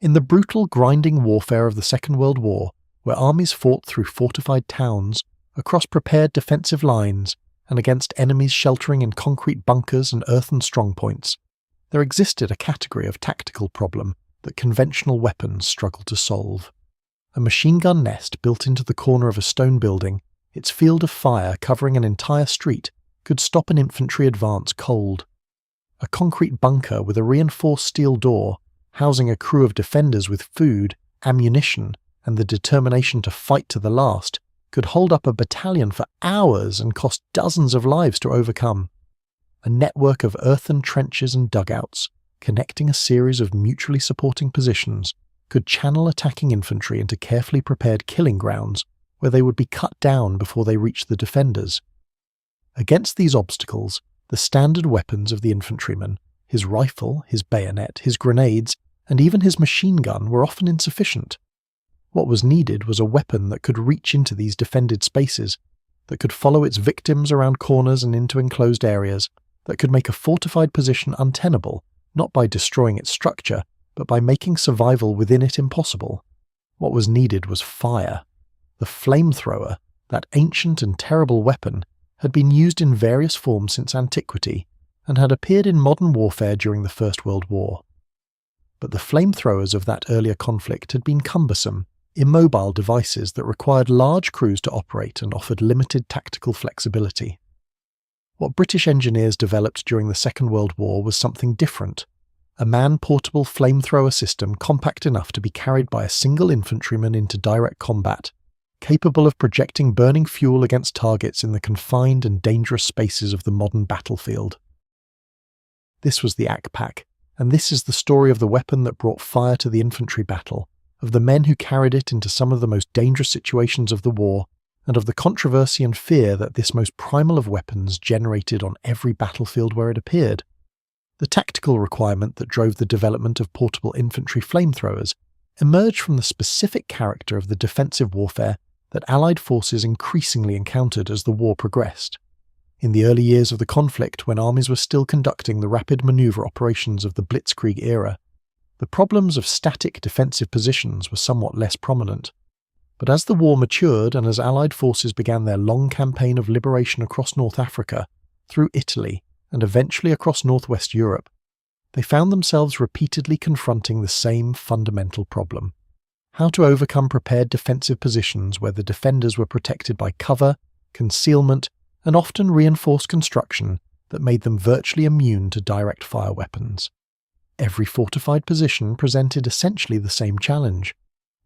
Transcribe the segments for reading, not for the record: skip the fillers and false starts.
In the brutal, grinding warfare of the Second World War, where armies fought through fortified towns, across prepared defensive lines, and against enemies sheltering in concrete bunkers and earthen strongpoints, there existed a category of tactical problem that conventional weapons struggled to solve. A machine gun nest built into the corner of a stone building, its field of fire covering an entire street, could stop an infantry advance cold. A concrete bunker with a reinforced steel door, housing a crew of defenders with food, ammunition, and the determination to fight to the last, could hold up a battalion for hours and cost dozens of lives to overcome. A network of earthen trenches and dugouts, connecting a series of mutually supporting positions, could channel attacking infantry into carefully prepared killing grounds where they would be cut down before they reached the defenders. Against these obstacles, the standard weapons of the infantryman, his rifle, his bayonet, his grenades, and even his machine gun were often insufficient. What was needed was a weapon that could reach into these defended spaces, that could follow its victims around corners and into enclosed areas, that could make a fortified position untenable, not by destroying its structure, but by making survival within it impossible. What was needed was fire. The flamethrower, that ancient and terrible weapon, had been used in various forms since antiquity, and had appeared in modern warfare during the First World War. But the flamethrowers of that earlier conflict had been cumbersome, immobile devices that required large crews to operate and offered limited tactical flexibility. What British engineers developed during the Second World War was something different. A man-portable flamethrower system compact enough to be carried by a single infantryman into direct combat, capable of projecting burning fuel against targets in the confined and dangerous spaces of the modern battlefield. This was the AK-Pak, and this is the story of the weapon that brought fire to the infantry battle, of the men who carried it into some of the most dangerous situations of the war, and of the controversy and fear that this most primal of weapons generated on every battlefield where it appeared. The tactical requirement that drove the development of portable infantry flamethrowers emerged from the specific character of the defensive warfare that Allied forces increasingly encountered as the war progressed. In the early years of the conflict, when armies were still conducting the rapid maneuver operations of the Blitzkrieg era, the problems of static defensive positions were somewhat less prominent. But as the war matured and as Allied forces began their long campaign of liberation across North Africa, through Italy, and eventually across northwest Europe, they found themselves repeatedly confronting the same fundamental problem: how to overcome prepared defensive positions where the defenders were protected by cover, concealment, and often reinforced construction that made them virtually immune to direct fire weapons. Every fortified position presented essentially the same challenge.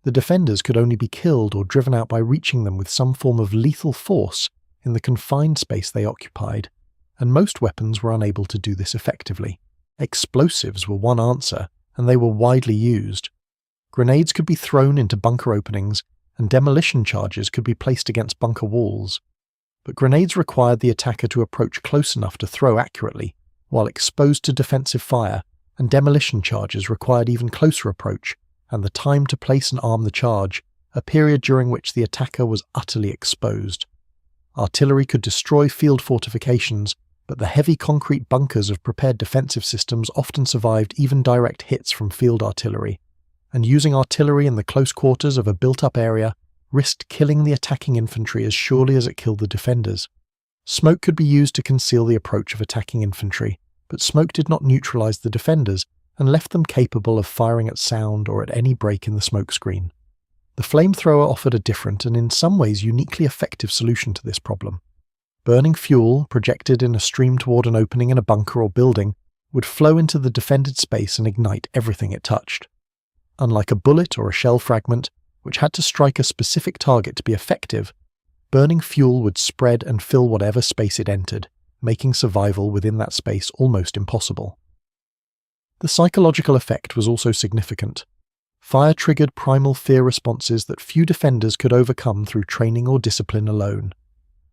The defenders could only be killed or driven out by reaching them with some form of lethal force in the confined space they occupied, and most weapons were unable to do this effectively. Explosives were one answer, and they were widely used. Grenades could be thrown into bunker openings, and demolition charges could be placed against bunker walls. But grenades required the attacker to approach close enough to throw accurately, while exposed to defensive fire, and demolition charges required even closer approach, and the time to place and arm the charge, a period during which the attacker was utterly exposed. Artillery could destroy field fortifications, but the heavy concrete bunkers of prepared defensive systems often survived even direct hits from field artillery, and using artillery in the close quarters of a built-up area risked killing the attacking infantry as surely as it killed the defenders. Smoke could be used to conceal the approach of attacking infantry, but smoke did not neutralize the defenders and left them capable of firing at sound or at any break in the smoke screen. The flamethrower offered a different and in some ways uniquely effective solution to this problem. Burning fuel, projected in a stream toward an opening in a bunker or building, would flow into the defended space and ignite everything it touched. Unlike a bullet or a shell fragment, which had to strike a specific target to be effective, burning fuel would spread and fill whatever space it entered, making survival within that space almost impossible. The psychological effect was also significant. Fire triggered primal fear responses that few defenders could overcome through training or discipline alone.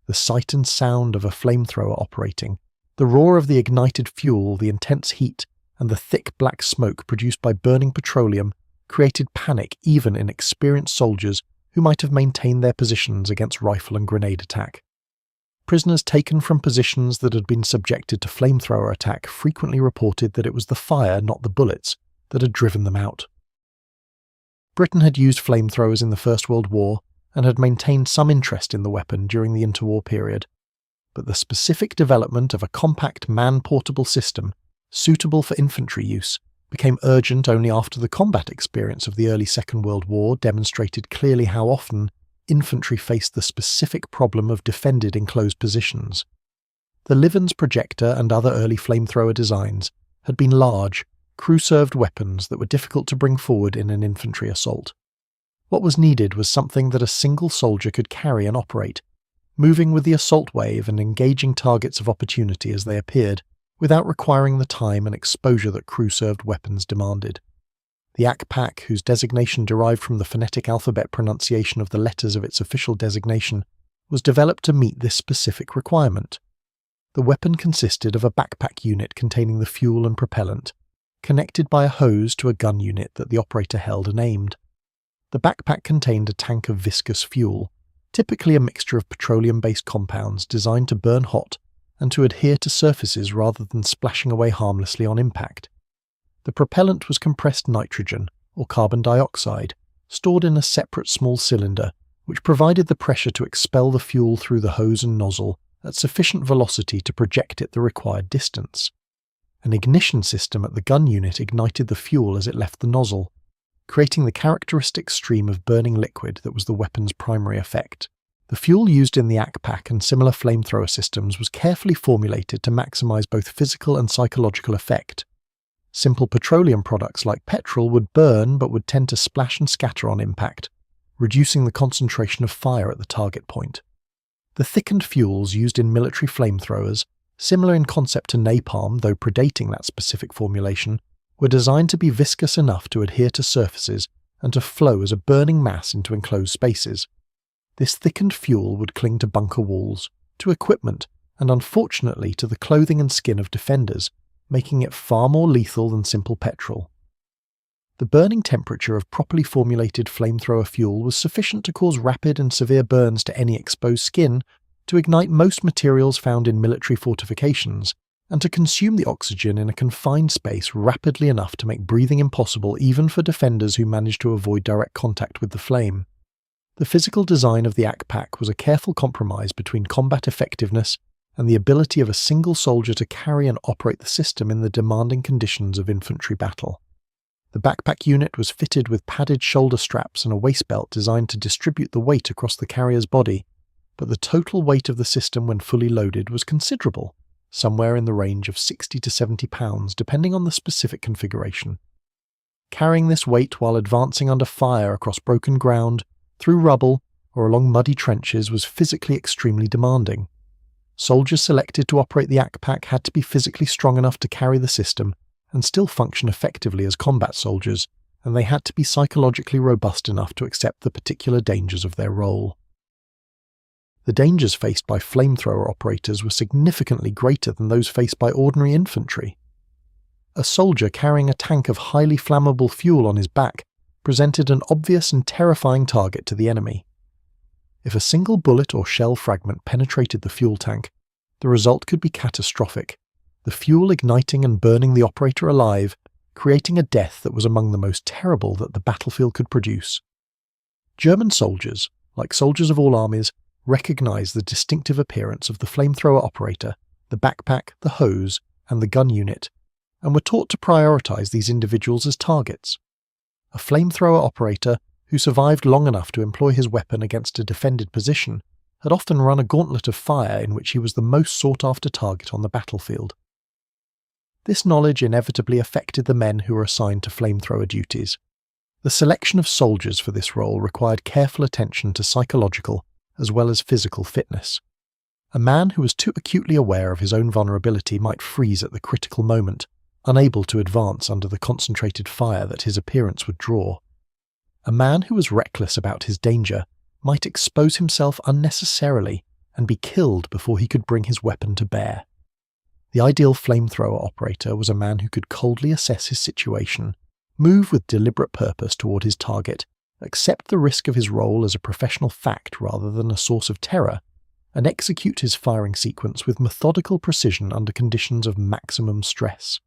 The sight and sound of a flamethrower operating, the roar of the ignited fuel, the intense heat, and the thick black smoke produced by burning petroleum created panic even in experienced soldiers who might have maintained their positions against rifle and grenade attack. Prisoners taken from positions that had been subjected to flamethrower attack frequently reported that it was the fire, not the bullets, that had driven them out. Britain had used flamethrowers in the First World War and had maintained some interest in the weapon during the interwar period, but the specific development of a compact man-portable system suitable for infantry use became urgent only after the combat experience of the early Second World War demonstrated clearly how often infantry faced the specific problem of defended enclosed positions. The Livens projector and other early flamethrower designs had been large, crew-served weapons that were difficult to bring forward in an infantry assault. What was needed was something that a single soldier could carry and operate, moving with the assault wave and engaging targets of opportunity as they appeared, without requiring the time and exposure that crew-served weapons demanded. The AK-Pak, whose designation derived from the phonetic alphabet pronunciation of the letters of its official designation, was developed to meet this specific requirement. The weapon consisted of a backpack unit containing the fuel and propellant, connected by a hose to a gun unit that the operator held and aimed. The backpack contained a tank of viscous fuel, typically a mixture of petroleum-based compounds designed to burn hot and to adhere to surfaces rather than splashing away harmlessly on impact. The propellant was compressed nitrogen, or carbon dioxide, stored in a separate small cylinder, which provided the pressure to expel the fuel through the hose and nozzle at sufficient velocity to project it the required distance. An ignition system at the gun unit ignited the fuel as it left the nozzle, creating the characteristic stream of burning liquid that was the weapon's primary effect. The fuel used in the AK-Pak and similar flamethrower systems was carefully formulated to maximize both physical and psychological effect. Simple petroleum products like petrol would burn but would tend to splash and scatter on impact, reducing the concentration of fire at the target point. The thickened fuels used in military flamethrowers, similar in concept to napalm though predating that specific formulation, were designed to be viscous enough to adhere to surfaces and to flow as a burning mass into enclosed spaces. This thickened fuel would cling to bunker walls, to equipment, and unfortunately to the clothing and skin of defenders, making it far more lethal than simple petrol. The burning temperature of properly formulated flamethrower fuel was sufficient to cause rapid and severe burns to any exposed skin, to ignite most materials found in military fortifications, and to consume the oxygen in a confined space rapidly enough to make breathing impossible even for defenders who managed to avoid direct contact with the flame. The physical design of the AK-Pak was a careful compromise between combat effectiveness and the ability of a single soldier to carry and operate the system in the demanding conditions of infantry battle. The backpack unit was fitted with padded shoulder straps and a waist belt designed to distribute the weight across the carrier's body, but the total weight of the system when fully loaded was considerable, somewhere in the range of 60 to 70 pounds depending on the specific configuration. Carrying this weight while advancing under fire across broken ground, through rubble, or along muddy trenches was physically extremely demanding. Soldiers selected to operate the AK-Pak had to be physically strong enough to carry the system and still function effectively as combat soldiers, and they had to be psychologically robust enough to accept the particular dangers of their role. The dangers faced by flamethrower operators were significantly greater than those faced by ordinary infantry. A soldier carrying a tank of highly flammable fuel on his back presented an obvious and terrifying target to the enemy. If a single bullet or shell fragment penetrated the fuel tank, the result could be catastrophic, the fuel igniting and burning the operator alive, creating a death that was among the most terrible that the battlefield could produce. German soldiers, like soldiers of all armies, recognized the distinctive appearance of the flamethrower operator, the backpack, the hose, and the gun unit, and were taught to prioritize these individuals as targets. A flamethrower operator who survived long enough to employ his weapon against a defended position had often run a gauntlet of fire in which he was the most sought-after target on the battlefield. This knowledge inevitably affected the men who were assigned to flamethrower duties. The selection of soldiers for this role required careful attention to psychological as well as physical fitness. A man who was too acutely aware of his own vulnerability might freeze at the critical moment, unable to advance under the concentrated fire that his appearance would draw. A man who was reckless about his danger might expose himself unnecessarily and be killed before he could bring his weapon to bear. The ideal flamethrower operator was a man who could coldly assess his situation, move with deliberate purpose toward his target, accept the risk of his role as a professional fact rather than a source of terror, and execute his firing sequence with methodical precision under conditions of maximum stress.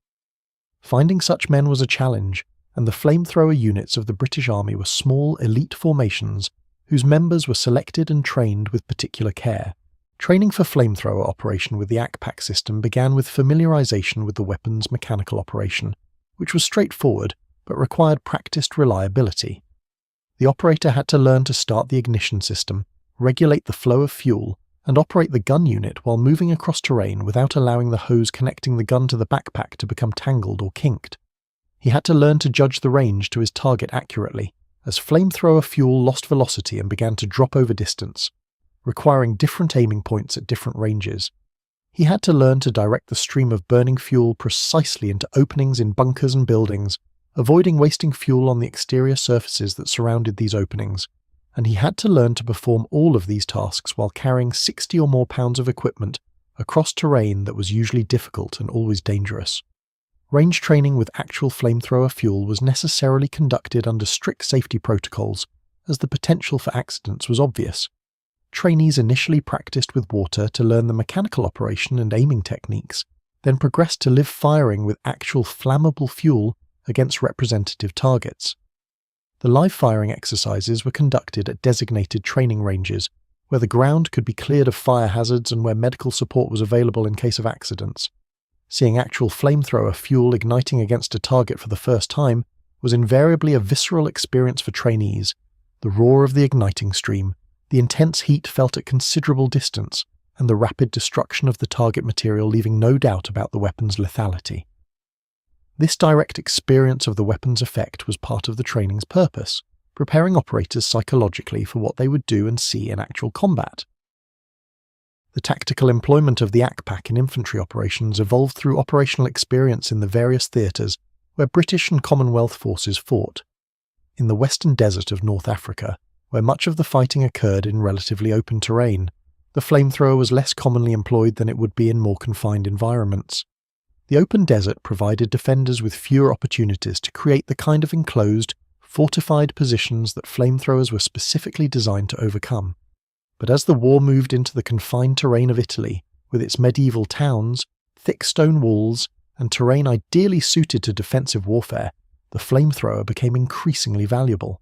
Finding such men was a challenge, and the flamethrower units of the British Army were small, elite formations whose members were selected and trained with particular care. Training for flamethrower operation with the ACPAC system began with familiarization with the weapon's mechanical operation, which was straightforward but required practiced reliability. The operator had to learn to start the ignition system, regulate the flow of fuel, and operate the gun unit while moving across terrain without allowing the hose connecting the gun to the backpack to become tangled or kinked. He had to learn to judge the range to his target accurately, as flamethrower fuel lost velocity and began to drop over distance, requiring different aiming points at different ranges. He had to learn to direct the stream of burning fuel precisely into openings in bunkers and buildings, avoiding wasting fuel on the exterior surfaces that surrounded these openings, and he had to learn to perform all of these tasks while carrying 60 or more pounds of equipment across terrain that was usually difficult and always dangerous. Range training with actual flamethrower fuel was necessarily conducted under strict safety protocols, as the potential for accidents was obvious. Trainees initially practiced with water to learn the mechanical operation and aiming techniques, then progressed to live firing with actual flammable fuel against representative targets. The live firing exercises were conducted at designated training ranges, where the ground could be cleared of fire hazards and where medical support was available in case of accidents. Seeing actual flamethrower fuel igniting against a target for the first time was invariably a visceral experience for trainees. The roar of the igniting stream, the intense heat felt at considerable distance, and the rapid destruction of the target material leaving no doubt about the weapon's lethality. This direct experience of the weapon's effect was part of the training's purpose, preparing operators psychologically for what they would do and see in actual combat. The tactical employment of the ACPAC in infantry operations evolved through operational experience in the various theatres where British and Commonwealth forces fought. In the western desert of North Africa, where much of the fighting occurred in relatively open terrain, the flamethrower was less commonly employed than it would be in more confined environments. The open desert provided defenders with fewer opportunities to create the kind of enclosed, fortified positions that flamethrowers were specifically designed to overcome. But as the war moved into the confined terrain of Italy, with its medieval towns, thick stone walls, and terrain ideally suited to defensive warfare, the flamethrower became increasingly valuable.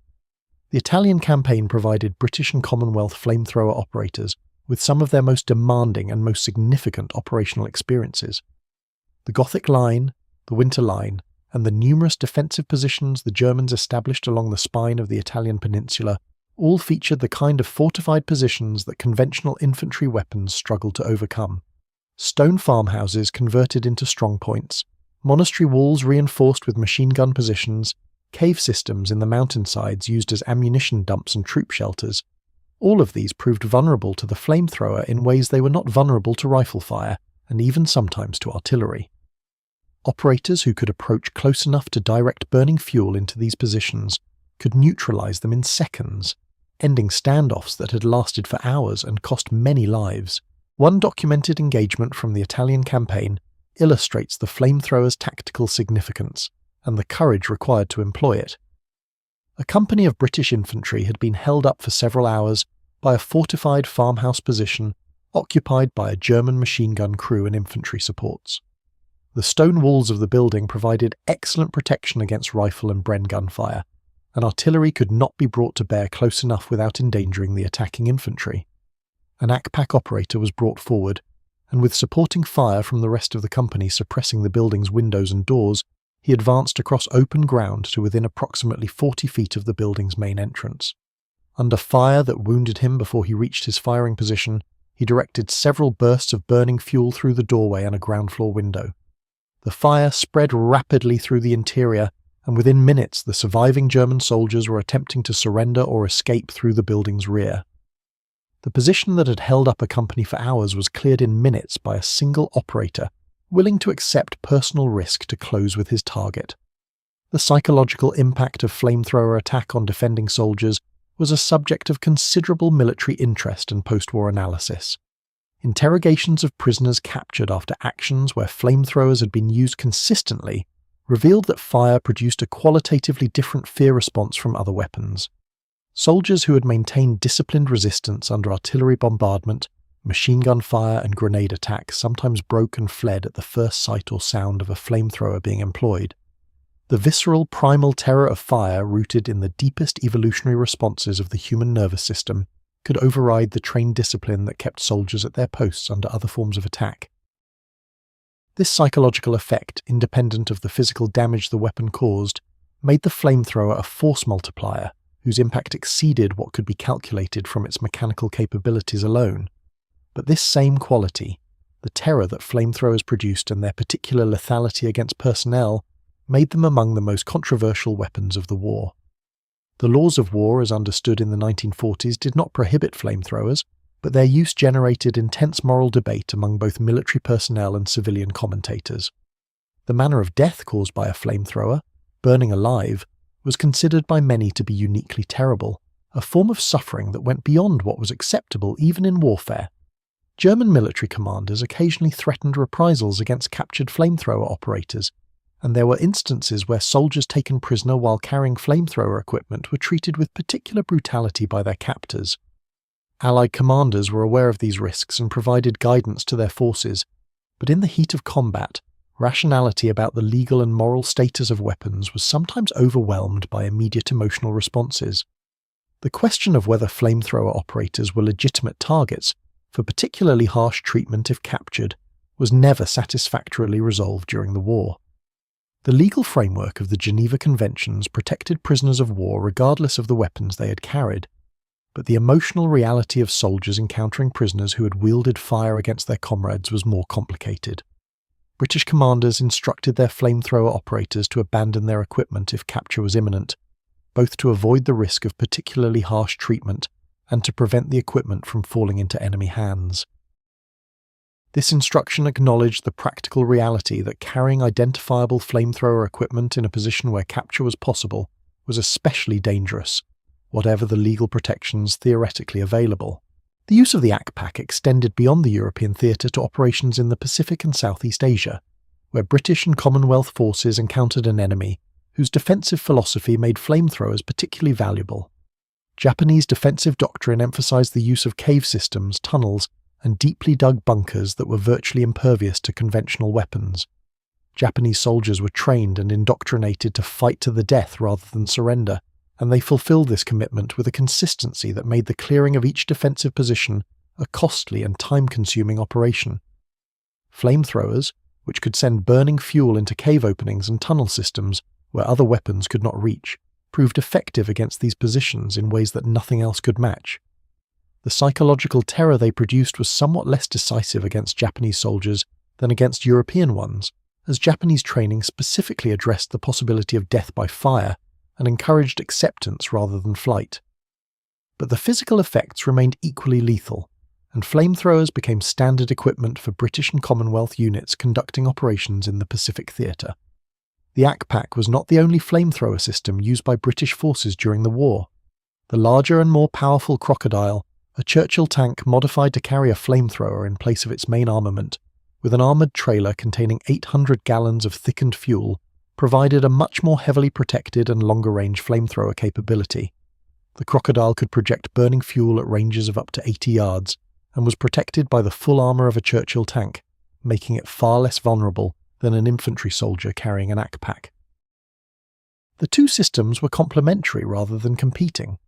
The Italian campaign provided British and Commonwealth flamethrower operators with some of their most demanding and most significant operational experiences. The Gothic Line, the Winter Line, and the numerous defensive positions the Germans established along the spine of the Italian peninsula all featured the kind of fortified positions that conventional infantry weapons struggled to overcome. Stone farmhouses converted into strongpoints, monastery walls reinforced with machine gun positions, cave systems in the mountainsides used as ammunition dumps and troop shelters. All of these proved vulnerable to the flamethrower in ways they were not vulnerable to rifle fire, and even sometimes to artillery. Operators who could approach close enough to direct burning fuel into these positions could neutralize them in seconds, ending standoffs that had lasted for hours and cost many lives. One documented engagement from the Italian campaign illustrates the flamethrower's tactical significance and the courage required to employ it. A company of British infantry had been held up for several hours by a fortified farmhouse position occupied by a German machine gun crew and infantry supports. The stone walls of the building provided excellent protection against rifle and Bren gunfire, and artillery could not be brought to bear close enough without endangering the attacking infantry. An ACPAC operator was brought forward, and with supporting fire from the rest of the company suppressing the building's windows and doors, he advanced across open ground to within approximately 40 feet of the building's main entrance. Under fire that wounded him before he reached his firing position, he directed several bursts of burning fuel through the doorway and a ground floor window. The fire spread rapidly through the interior, and within minutes the surviving German soldiers were attempting to surrender or escape through the building's rear. The position that had held up a company for hours was cleared in minutes by a single operator, willing to accept personal risk to close with his target. The psychological impact of flamethrower attack on defending soldiers was a subject of considerable military interest and post-war analysis. Interrogations of prisoners captured after actions where flamethrowers had been used consistently revealed that fire produced a qualitatively different fear response from other weapons. Soldiers who had maintained disciplined resistance under artillery bombardment, machine gun fire and grenade attacks sometimes broke and fled at the first sight or sound of a flamethrower being employed. The visceral, primal terror of fire, rooted in the deepest evolutionary responses of the human nervous system, could override the trained discipline that kept soldiers at their posts under other forms of attack. This psychological effect, independent of the physical damage the weapon caused, made the flamethrower a force multiplier whose impact exceeded what could be calculated from its mechanical capabilities alone. But this same quality, the terror that flamethrowers produced and their particular lethality against personnel, made them among the most controversial weapons of the war. The laws of war as understood in the 1940s did not prohibit flamethrowers, but their use generated intense moral debate among both military personnel and civilian commentators. The manner of death caused by a flamethrower, burning alive, was considered by many to be uniquely terrible, a form of suffering that went beyond what was acceptable even in warfare. German military commanders occasionally threatened reprisals against captured flamethrower operators, and there were instances where soldiers taken prisoner while carrying flamethrower equipment were treated with particular brutality by their captors. Allied commanders were aware of these risks and provided guidance to their forces, but in the heat of combat, rationality about the legal and moral status of weapons was sometimes overwhelmed by immediate emotional responses. The question of whether flamethrower operators were legitimate targets for particularly harsh treatment if captured was never satisfactorily resolved during the war. The legal framework of the Geneva Conventions protected prisoners of war regardless of the weapons they had carried, but the emotional reality of soldiers encountering prisoners who had wielded fire against their comrades was more complicated. British commanders instructed their flamethrower operators to abandon their equipment if capture was imminent, both to avoid the risk of particularly harsh treatment and to prevent the equipment from falling into enemy hands. This instruction acknowledged the practical reality that carrying identifiable flamethrower equipment in a position where capture was possible was especially dangerous, whatever the legal protections theoretically available. The use of the ACPAC extended beyond the European theatre to operations in the Pacific and Southeast Asia, where British and Commonwealth forces encountered an enemy whose defensive philosophy made flamethrowers particularly valuable. Japanese defensive doctrine emphasized the use of cave systems, tunnels, and deeply dug bunkers that were virtually impervious to conventional weapons. Japanese soldiers were trained and indoctrinated to fight to the death rather than surrender, and they fulfilled this commitment with a consistency that made the clearing of each defensive position a costly and time-consuming operation. Flamethrowers, which could send burning fuel into cave openings and tunnel systems where other weapons could not reach, proved effective against these positions in ways that nothing else could match. The psychological terror they produced was somewhat less decisive against Japanese soldiers than against European ones, as Japanese training specifically addressed the possibility of death by fire and encouraged acceptance rather than flight. But the physical effects remained equally lethal, and flamethrowers became standard equipment for British and Commonwealth units conducting operations in the Pacific Theatre. The ACPAC was not the only flamethrower system used by British forces during the war. The larger and more powerful Crocodile, a Churchill tank modified to carry a flamethrower in place of its main armament, with an armoured trailer containing 800 gallons of thickened fuel, provided a much more heavily protected and longer-range flamethrower capability. The Crocodile could project burning fuel at ranges of up to 80 yards, and was protected by the full armour of a Churchill tank, making it far less vulnerable than an infantry soldier carrying an ACPAC. The two systems were complementary rather than competing.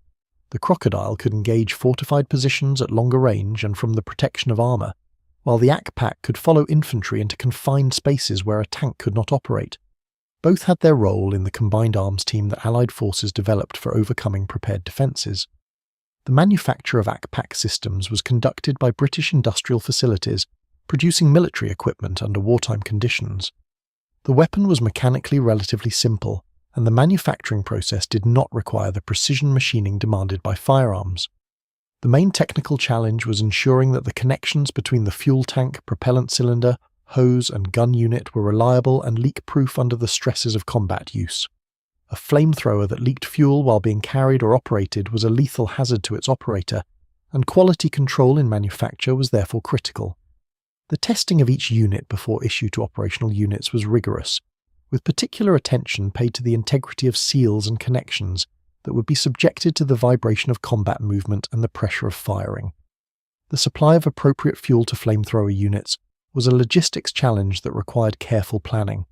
The Crocodile could engage fortified positions at longer range and from the protection of armour, while the ACPAC could follow infantry into confined spaces where a tank could not operate. Both had their role in the combined arms team that Allied forces developed for overcoming prepared defences. The manufacture of ACPAC systems was conducted by British industrial facilities, producing military equipment under wartime conditions. The weapon was mechanically relatively simple, and the manufacturing process did not require the precision machining demanded by firearms. The main technical challenge was ensuring that the connections between the fuel tank, propellant cylinder, hose and gun unit were reliable and leak-proof under the stresses of combat use. A flamethrower that leaked fuel while being carried or operated was a lethal hazard to its operator, and quality control in manufacture was therefore critical. The testing of each unit before issue to operational units was rigorous, with particular attention paid to the integrity of seals and connections that would be subjected to the vibration of combat movement and the pressure of firing. The supply of appropriate fuel to flamethrower units was a logistics challenge that required careful planning.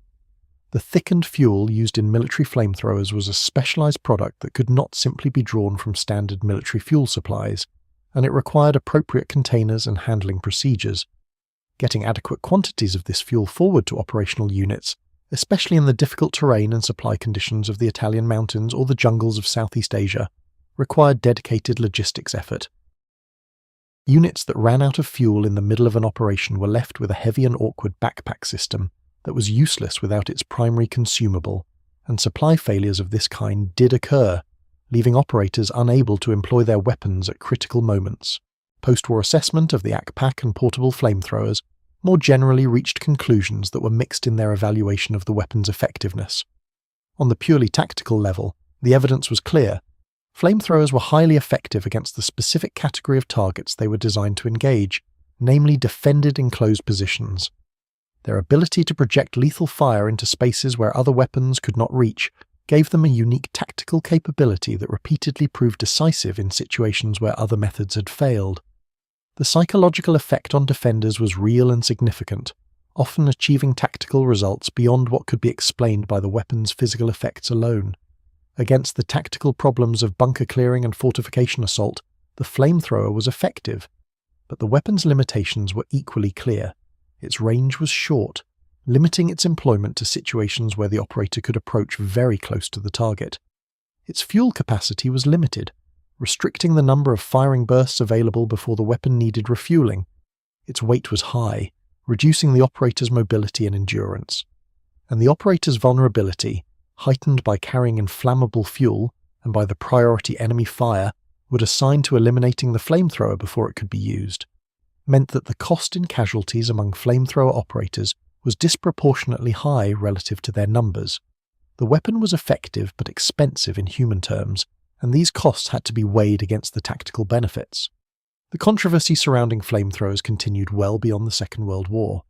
The thickened fuel used in military flamethrowers was a specialized product that could not simply be drawn from standard military fuel supplies, and it required appropriate containers and handling procedures. Getting adequate quantities of this fuel forward to operational units, especially in the difficult terrain and supply conditions of the Italian mountains or the jungles of Southeast Asia, required dedicated logistics effort. Units that ran out of fuel in the middle of an operation were left with a heavy and awkward backpack system that was useless without its primary consumable, and supply failures of this kind did occur, leaving operators unable to employ their weapons at critical moments. Post-war assessment of the ACPAC and portable flamethrowers more generally reached conclusions that were mixed in their evaluation of the weapon's effectiveness. On the purely tactical level, the evidence was clear. Flamethrowers were highly effective against the specific category of targets they were designed to engage, namely defended enclosed positions. Their ability to project lethal fire into spaces where other weapons could not reach gave them a unique tactical capability that repeatedly proved decisive in situations where other methods had failed. The psychological effect on defenders was real and significant, often achieving tactical results beyond what could be explained by the weapon's physical effects alone. Against the tactical problems of bunker clearing and fortification assault, the flamethrower was effective, but the weapon's limitations were equally clear. Its range was short, limiting its employment to situations where the operator could approach very close to the target. Its fuel capacity was limited, restricting the number of firing bursts available before the weapon needed refueling. Its weight was high, reducing the operator's mobility and endurance. And the operator's vulnerability, heightened by carrying inflammable fuel and by the priority enemy fire, would assign to eliminating the flamethrower before it could be used, meant that the cost in casualties among flamethrower operators was disproportionately high relative to their numbers. The weapon was effective but expensive in human terms, and these costs had to be weighed against the tactical benefits. The controversy surrounding flamethrowers continued well beyond the Second World War.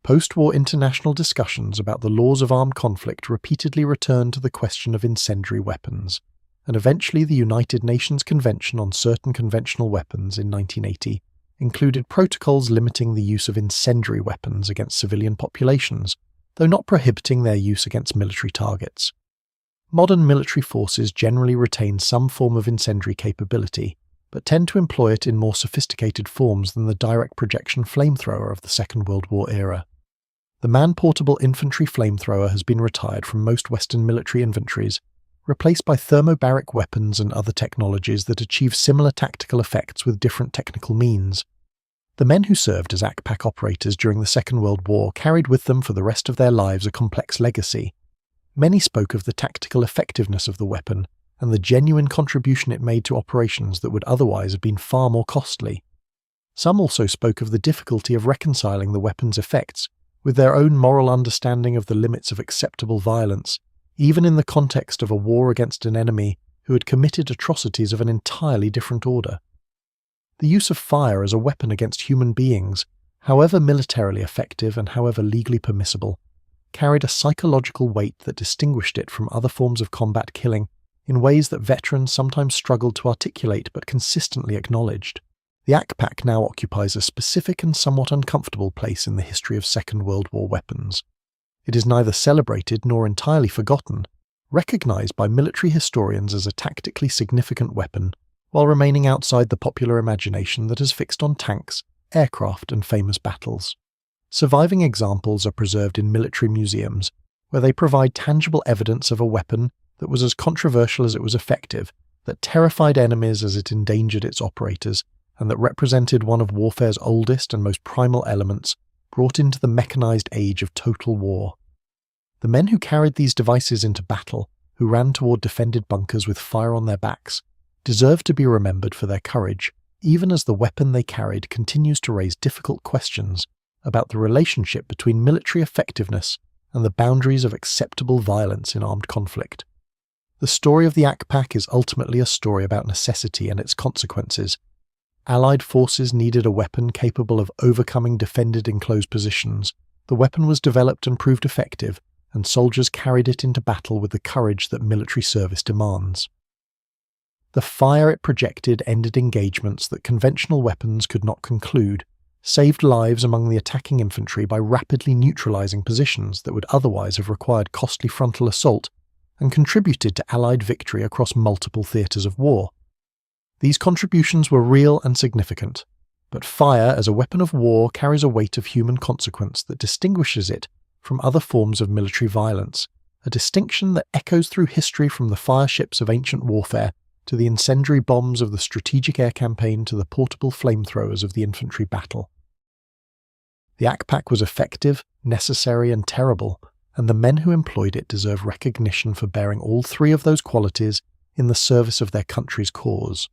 Post-war international discussions about the laws of armed conflict repeatedly returned to the question of incendiary weapons, and eventually the United Nations Convention on Certain Conventional Weapons in 1980 included protocols limiting the use of incendiary weapons against civilian populations, though not prohibiting their use against military targets. Modern military forces generally retain some form of incendiary capability, but tend to employ it in more sophisticated forms than the direct projection flamethrower of the Second World War era. The man-portable infantry flamethrower has been retired from most Western military inventories, replaced by thermobaric weapons and other technologies that achieve similar tactical effects with different technical means. The men who served as ACPAC operators during the Second World War carried with them for the rest of their lives a complex legacy. Many spoke of the tactical effectiveness of the weapon and the genuine contribution it made to operations that would otherwise have been far more costly. Some also spoke of the difficulty of reconciling the weapon's effects with their own moral understanding of the limits of acceptable violence, even in the context of a war against an enemy who had committed atrocities of an entirely different order. The use of fire as a weapon against human beings, however militarily effective and however legally permissible, carried a psychological weight that distinguished it from other forms of combat killing in ways that veterans sometimes struggled to articulate but consistently acknowledged. The ACPAC now occupies a specific and somewhat uncomfortable place in the history of Second World War weapons. It is neither celebrated nor entirely forgotten, recognized by military historians as a tactically significant weapon, while remaining outside the popular imagination that has fixed on tanks, aircraft, and famous battles. Surviving examples are preserved in military museums, where they provide tangible evidence of a weapon that was as controversial as it was effective, that terrified enemies as it endangered its operators, and that represented one of warfare's oldest and most primal elements, brought into the mechanized age of total war. The men who carried these devices into battle, who ran toward defended bunkers with fire on their backs, deserve to be remembered for their courage, even as the weapon they carried continues to raise difficult questions about the relationship between military effectiveness and the boundaries of acceptable violence in armed conflict. The story of the ACPAC is ultimately a story about necessity and its consequences. Allied forces needed a weapon capable of overcoming defended enclosed positions. The weapon was developed and proved effective, and soldiers carried it into battle with the courage that military service demands. The fire it projected ended engagements that conventional weapons could not conclude, saved lives among the attacking infantry by rapidly neutralising positions that would otherwise have required costly frontal assault, and contributed to Allied victory across multiple theatres of war. These contributions were real and significant, but fire as a weapon of war carries a weight of human consequence that distinguishes it from other forms of military violence, a distinction that echoes through history from the fire ships of ancient warfare to the incendiary bombs of the strategic air campaign to the portable flamethrowers of the infantry battle. The akpak was effective, necessary, and terrible, and the men who employed it deserve recognition for bearing all three of those qualities in the service of their country's cause.